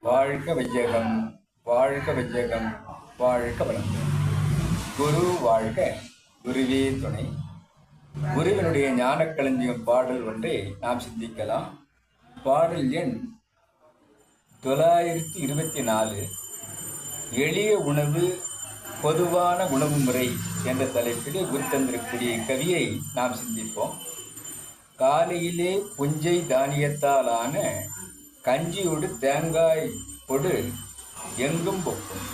வாழ்க வையகம், வாழ்க வையகம், வாழ்க வளமுடன். குரு வாழ்க, குருவே துணை. குருவினுடைய ஞானக்களஞ்சியம் பாடல் ஒன்றை நாம் சிந்திக்கலாம். பாடல் எண் 924. எளிய உணவு பொதுவான உணவு முறை என்ற தலைப்பிலே குருத்தந்திரக்கூடிய கவியை நாம் சிந்திப்போம். காலையிலே புஞ்சை தானியத்தாலான கஞ்சியோடு தேங்காய் கொடு எங்கும் பொக்கும்.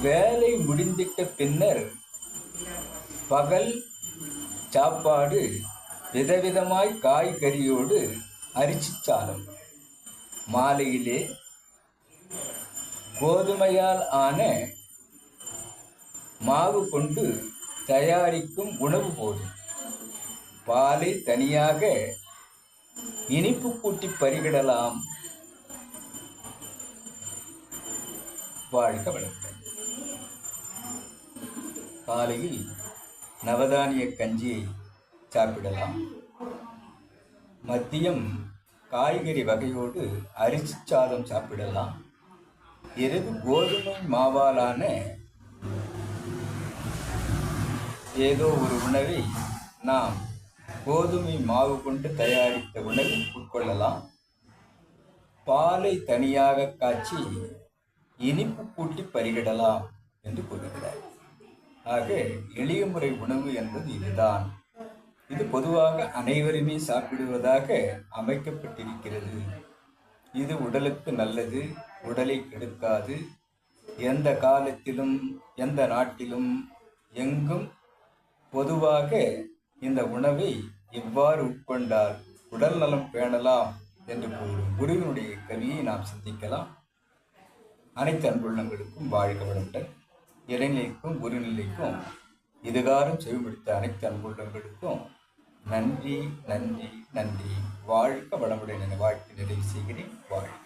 வேலை முடிந்திட்ட பின்னர் பகல் சாப்பாடு விதவிதமாய் காய்கறியோடு அரிசிச்சாலம். மாலையிலே கோதுமையால் ஆன மாவு கொண்டு தயாரிக்கும் உணவு போதும். பாலை தனியாக இனிப்பு கூட்டி பருகிடலாம். வாழ்க வளமுடன். காலையில் நவதானிய கஞ்சியை சாப்பிடலாம். மதியம் காய்கறி வகையோடு அரிசி சாதம் சாப்பிடலாம். இரவு கோதுமை மாவாலான ஏதோ ஒரு உணவை நாம் கோதுமை மாவு கொண்டு தயாரித்த உணவை உட்கொள்ளலாம். பாலை தனியாக காய்ச்சி இனிப்பு கூட்டி பருகிடலாம் என்று கூறுகிறார். ஆக எளிய முறை உணவு என்பது இதுதான். இது பொதுவாக அனைவருமே சாப்பிடுவதாக அமைக்கப்பட்டிருக்கிறது. இது உடலுக்கு நல்லது, உடலை கெடுக்காது. எந்த காலத்திலும் எந்த நாட்டிலும் எங்கும் பொதுவாக இந்த உணவை இவ்வாறு உட்கொண்டால் உடல் நலம் பேணலாம் என்று கூறும் குருவினுடைய கவியை நாம் சிந்திக்கலாம். அனைத்து அன்புள்ளங்களுக்கும் வாழ்க வளமுடன். இறைநிலைக்கும் குருநிலைக்கும் இதுகாரும் செவிமடுத்த அனைத்து அன்புள்ளங்களுக்கும் நன்றி நன்றி நன்றி. வாழ்க வளமுடன் என வாழ்க்கை நிறைவு செய்கிறேன். வாழ்க.